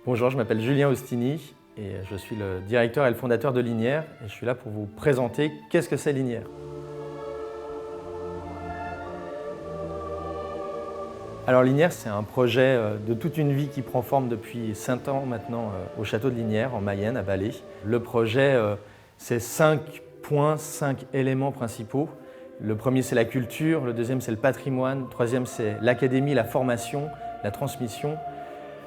Bonjour, je m'appelle Julien Ostini et je suis le directeur et le fondateur de Linière et je suis là pour vous présenter qu'est-ce que c'est Linière. Alors Linière, c'est un projet de toute une vie qui prend forme depuis 5 ans maintenant au château de Linière en Mayenne, à Ballé. Le projet, c'est 5 points, 5 éléments principaux. Le premier, c'est la culture, le deuxième, c'est le patrimoine, le troisième, c'est l'académie, la formation, la transmission.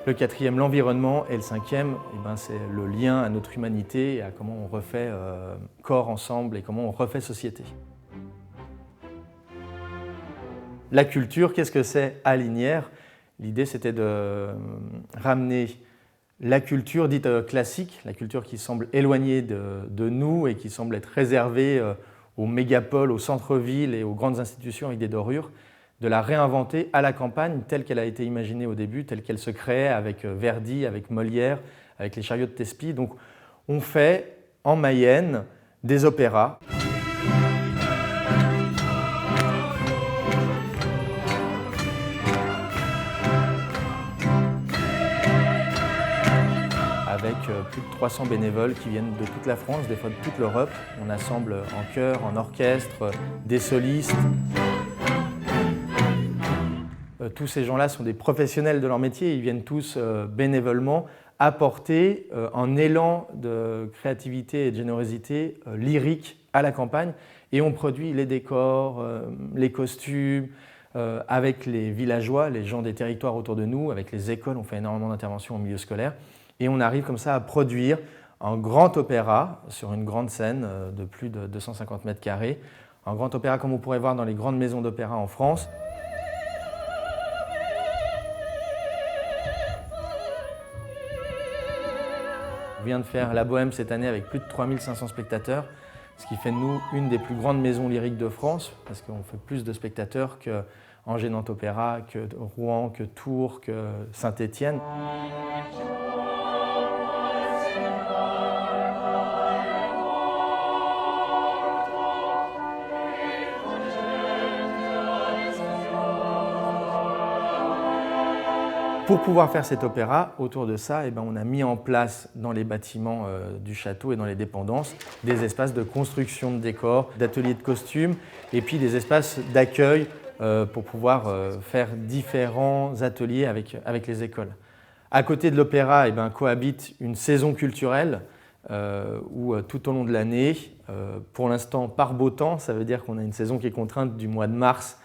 Le quatrième, l'environnement, et le cinquième, c'est le lien à notre humanité et à comment on refait corps ensemble et comment on refait société. La culture, qu'est-ce que c'est à Linière? L'idée, c'était de ramener la culture dite classique, la culture qui semble éloignée de nous et qui semble être réservée aux mégapoles, aux centres-villes et aux grandes institutions avec des dorures, de la réinventer à la campagne telle qu'elle a été imaginée au début, telle qu'elle se créait avec Verdi, avec Molière, avec les chariots de Thespie. Donc on fait en Mayenne des opéras. Avec plus de 300 bénévoles qui viennent de toute la France, des fois de toute l'Europe. On assemble en chœur, en orchestre, des solistes. Tous ces gens-là sont des professionnels de leur métier, ils viennent tous bénévolement apporter un élan de créativité et de générosité lyrique à la campagne et on produit les décors, les costumes, avec les villageois, les gens des territoires autour de nous, avec les écoles, on fait énormément d'interventions au milieu scolaire et on arrive comme ça à produire un grand opéra sur une grande scène de plus de 250 mètres carrés, un grand opéra comme on pourrait voir dans les grandes maisons d'opéra en France. On vient de faire La Bohème cette année avec plus de 3500 spectateurs, ce qui fait de nous une des plus grandes maisons lyriques de France, parce qu'on fait plus de spectateurs qu'Angers Nantes Opéra, que Rouen, que Tours, que Saint-Étienne. Pour pouvoir faire cet opéra, autour de ça, on a mis en place dans les bâtiments du château et dans les dépendances des espaces de construction de décors, d'ateliers de costumes et puis des espaces d'accueil pour pouvoir faire différents ateliers avec les écoles. À côté de l'opéra, cohabite une saison culturelle où tout au long de l'année, pour l'instant par beau temps, ça veut dire qu'on a une saison qui est contrainte du mois de mars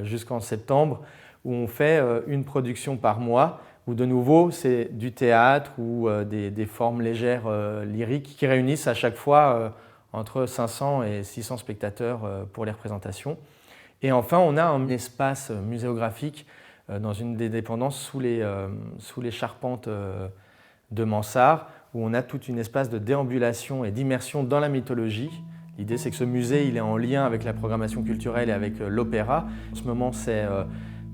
jusqu'en septembre, où on fait une production par mois, où de nouveau c'est du théâtre ou des formes légères lyriques qui réunissent à chaque fois entre 500 et 600 spectateurs pour les représentations. Et enfin, on a un espace muséographique dans une des dépendances sous les charpentes de mansards, où on a tout un espace de déambulation et d'immersion dans la mythologie. L'idée, c'est que ce musée il est en lien avec la programmation culturelle et avec l'opéra. En ce moment, c'est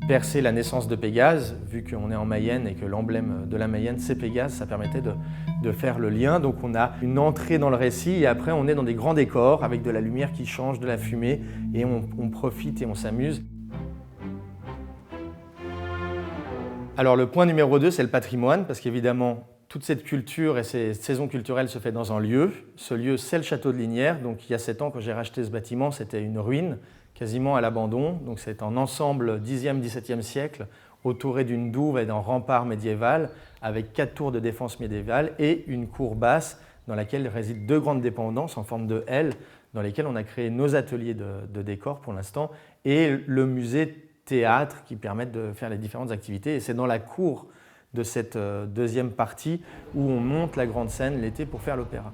percer la naissance de Pégase, vu qu'on est en Mayenne et que l'emblème de la Mayenne c'est Pégase, ça permettait de faire le lien. Donc on a une entrée dans le récit et après on est dans des grands décors avec de la lumière qui change, de la fumée et on profite et on s'amuse. Alors le point numéro 2, c'est le patrimoine, parce qu'évidemment toute cette culture et ces saisons culturelles se fait dans un lieu. Ce lieu, c'est le château de Linière. Donc il y a 7 ans, quand j'ai racheté ce bâtiment, c'était une ruine, quasiment à l'abandon. Donc c'est un ensemble 10e, 17e siècle, entouré d'une douve et d'un rempart médiéval, avec 4 tours de défense médiévale et une cour basse dans laquelle résident 2 grandes dépendances en forme de L, dans lesquelles on a créé nos ateliers de décors pour l'instant, et le musée théâtre qui permettent de faire les différentes activités. Et c'est dans la cour de cette deuxième partie où on monte la grande scène l'été pour faire l'opéra.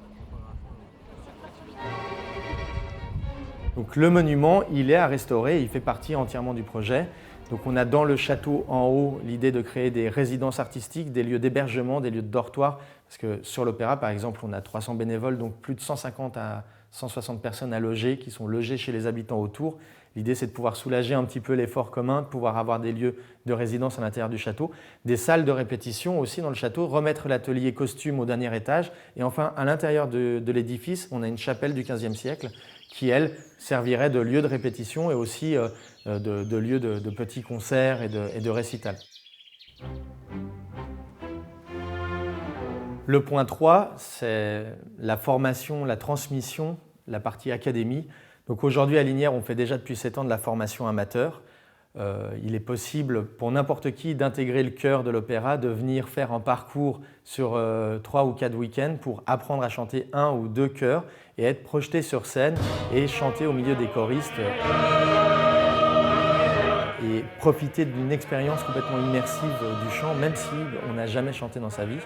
Donc le monument, il est à restaurer, il fait partie entièrement du projet. Donc on a dans le château en haut l'idée de créer des résidences artistiques, des lieux d'hébergement, des lieux de dortoir, parce que sur l'opéra par exemple on a 300 bénévoles, donc plus de 150 à 160 personnes à loger qui sont logées chez les habitants autour. L'idée, c'est de pouvoir soulager un petit peu l'effort commun, de pouvoir avoir des lieux de résidence à l'intérieur du château, des salles de répétition aussi dans le château, remettre l'atelier costume au dernier étage. Et enfin, à l'intérieur de l'édifice, on a une chapelle du XVe siècle qui, elle, servirait de lieu de répétition et aussi de lieu de petits concerts et de récitals. Le point 3, c'est la formation, la transmission, la partie académie. Donc aujourd'hui à Liniers, on fait déjà depuis 7 ans de la formation amateur. Il est possible pour n'importe qui d'intégrer le chœur de l'opéra, de venir faire un parcours sur 3 ou 4 week-ends pour apprendre à chanter 1 ou 2 chœurs et être projeté sur scène et chanter au milieu des choristes et profiter d'une expérience complètement immersive du chant, même si on n'a jamais chanté dans sa vie.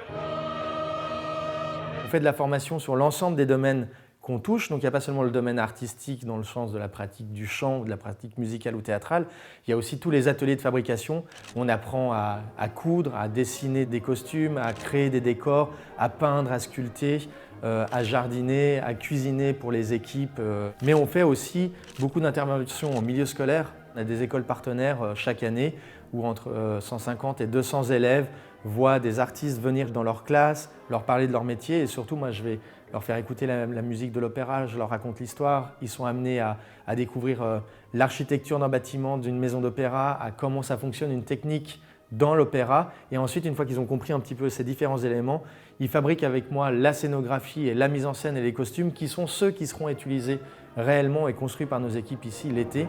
On fait de la formation sur l'ensemble des domaines qu'on touche, donc il n'y a pas seulement le domaine artistique dans le sens de la pratique du chant ou de la pratique musicale ou théâtrale, il y a aussi tous les ateliers de fabrication. On apprend à coudre, à dessiner des costumes, à créer des décors, à peindre, à sculpter, à jardiner, à cuisiner pour les équipes. Mais on fait aussi beaucoup d'interventions en milieu scolaire. On a des écoles partenaires chaque année où entre 150 et 200 élèves voient des artistes venir dans leur classe, leur parler de leur métier et surtout moi je vais leur faire écouter la musique de l'opéra, je leur raconte l'histoire. Ils sont amenés à découvrir l'architecture d'un bâtiment, d'une maison d'opéra, à comment ça fonctionne, une technique dans l'opéra. Et ensuite, une fois qu'ils ont compris un petit peu ces différents éléments, ils fabriquent avec moi la scénographie et la mise en scène et les costumes qui sont ceux qui seront utilisés réellement et construits par nos équipes ici l'été.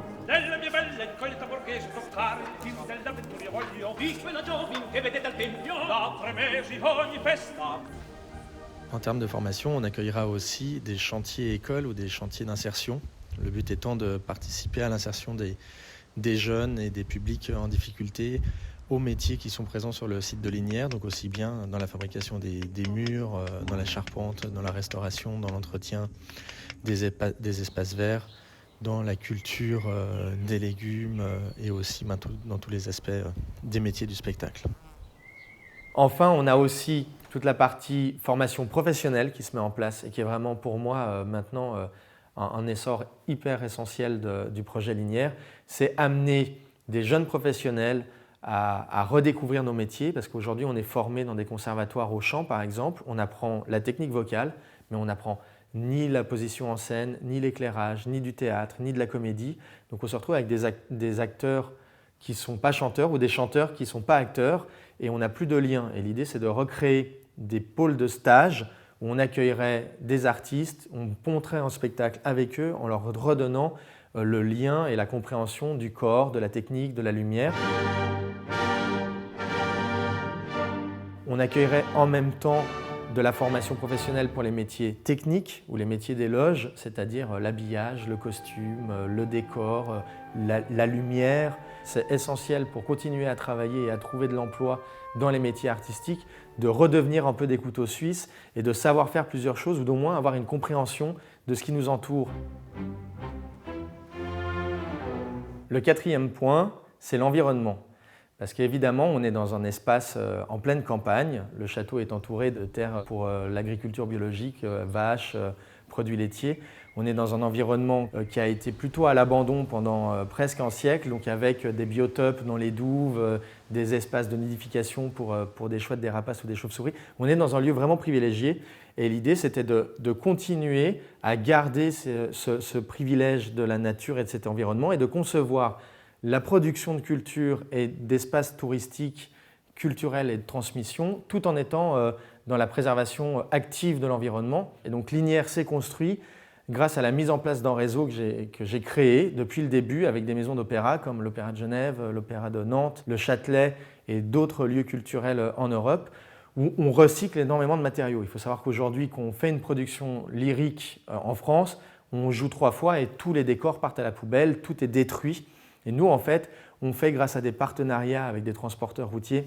En termes de formation, on accueillera aussi des chantiers écoles ou des chantiers d'insertion. Le but étant de participer à l'insertion des jeunes et des publics en difficulté aux métiers qui sont présents sur le site de Liniers, donc aussi bien dans la fabrication des murs, dans la charpente, dans la restauration, dans l'entretien des espaces verts, dans la culture des légumes et aussi dans tous les aspects des métiers du spectacle. Enfin, on a aussi toute la partie formation professionnelle qui se met en place et qui est vraiment pour moi maintenant un essor hyper essentiel du projet Liniers. C'est amener des jeunes professionnels à redécouvrir nos métiers parce qu'aujourd'hui on est formé dans des conservatoires au chant par exemple, on apprend la technique vocale mais on n'apprend ni la position en scène, ni l'éclairage, ni du théâtre, ni de la comédie. Donc on se retrouve avec des acteurs qui ne sont pas chanteurs ou des chanteurs qui ne sont pas acteurs et on n'a plus de lien. Et l'idée c'est de recréer des pôles de stage où on accueillerait des artistes, on ponterait un spectacle avec eux en leur redonnant le lien et la compréhension du corps, de la technique, de la lumière. On accueillerait en même temps de la formation professionnelle pour les métiers techniques ou les métiers des loges, c'est-à-dire l'habillage, le costume, le décor, la lumière. C'est essentiel pour continuer à travailler et à trouver de l'emploi dans les métiers artistiques, de redevenir un peu des couteaux suisses et de savoir faire plusieurs choses ou d'au moins avoir une compréhension de ce qui nous entoure. Le 4e point, c'est l'environnement. Parce qu'évidemment, on est dans un espace en pleine campagne. Le château est entouré de terres pour l'agriculture biologique, vaches, produits laitiers. On est dans un environnement qui a été plutôt à l'abandon pendant presque un siècle, donc avec des biotopes dans les douves, des espaces de nidification pour des chouettes, des rapaces ou des chauves-souris. On est dans un lieu vraiment privilégié et l'idée c'était de continuer à garder ce privilège de la nature et de cet environnement et de concevoir la production de culture et d'espaces touristiques, culturels et de transmission, tout en étant dans la préservation active de l'environnement. Et donc Liniers s'est construit grâce à la mise en place d'un réseau que j'ai créé depuis le début avec des maisons d'opéra comme l'Opéra de Genève, l'Opéra de Nantes, le Châtelet et d'autres lieux culturels en Europe où on recycle énormément de matériaux. Il faut savoir qu'aujourd'hui, quand on fait une production lyrique en France, on joue 3 fois et tous les décors partent à la poubelle, tout est détruit. Et nous, en fait, on fait grâce à des partenariats avec des transporteurs routiers,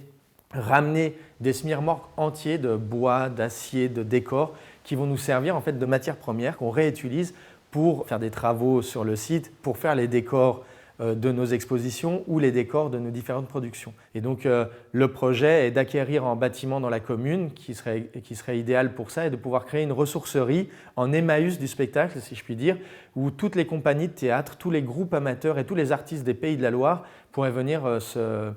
ramener des semi-remorques entiers de bois, d'acier, de décors qui vont nous servir en fait de matières premières qu'on réutilise pour faire des travaux sur le site, pour faire les décors de nos expositions ou les décors de nos différentes productions. Et donc le projet est d'acquérir un bâtiment dans la commune qui serait idéal pour ça et de pouvoir créer une ressourcerie en Emmaüs du spectacle, si je puis dire, où toutes les compagnies de théâtre, tous les groupes amateurs et tous les artistes des Pays de la Loire pourraient venir se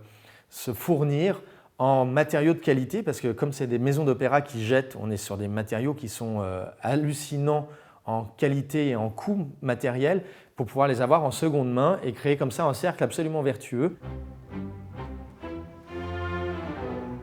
fournir en matériaux de qualité parce que comme c'est des maisons d'opéra qui jettent, on est sur des matériaux qui sont hallucinants en qualité et en coût matériel pour pouvoir les avoir en seconde main et créer comme ça un cercle absolument vertueux.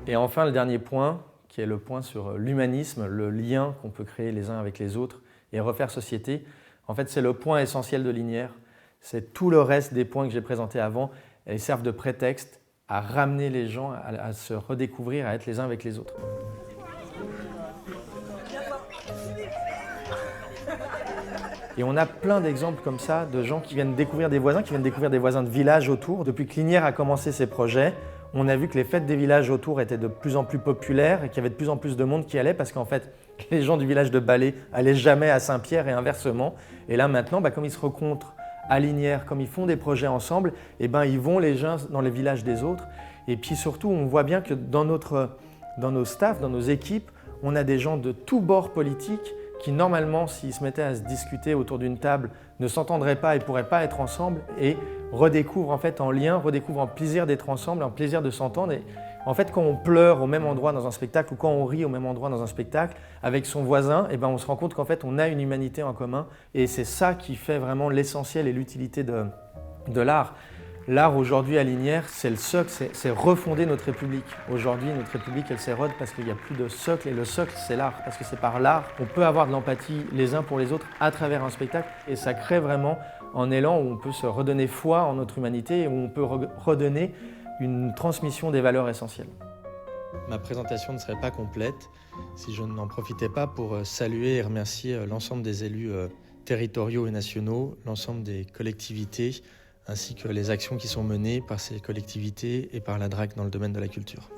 Et enfin, le dernier point, qui qui est le point sur l'humanisme, le lien qu'on peut créer les uns avec les autres et refaire société. En fait, c'est le point essentiel de Linière. C'est tout le reste des points que j'ai présentés avant. Elles servent de prétexte à ramener les gens à se redécouvrir, à être les uns avec les autres. Et on a plein d'exemples comme ça de gens qui viennent découvrir des voisins, de villages autour. Depuis que Linière a commencé ses projets, on a vu que les fêtes des villages autour étaient de plus en plus populaires et qu'il y avait de plus en plus de monde qui allait parce qu'en fait, les gens du village de Ballet n'allaient jamais à Saint-Pierre et inversement. Et là maintenant, comme ils se rencontrent à Linière, comme ils font des projets ensemble, ils vont les uns dans les villages des autres. Et puis surtout, on voit bien que dans nos staffs, dans nos équipes, on a des gens de tous bords politiques qui normalement, s'ils se mettaient à se discuter autour d'une table, ne s'entendraient pas et ne pourraient pas être ensemble et redécouvrent en fait en lien, redécouvrent en plaisir d'être ensemble, en plaisir de s'entendre. Et en fait, quand on pleure au même endroit dans un spectacle ou quand on rit au même endroit dans un spectacle avec son voisin, on se rend compte qu'en fait, on a une humanité en commun et c'est ça qui fait vraiment l'essentiel et l'utilité de l'art. L'art aujourd'hui à Linière, c'est le socle, c'est refonder notre République. Aujourd'hui, notre République, elle s'érode parce qu'il n'y a plus de socle et le socle, c'est l'art. Parce que c'est par l'art qu'on peut avoir de l'empathie les uns pour les autres à travers un spectacle et ça crée vraiment un élan où on peut se redonner foi en notre humanité et où on peut redonner une transmission des valeurs essentielles. Ma présentation ne serait pas complète si je n'en profitais pas pour saluer et remercier l'ensemble des élus territoriaux et nationaux, l'ensemble des collectivités, ainsi que les actions qui sont menées par ces collectivités et par la DRAC dans le domaine de la culture.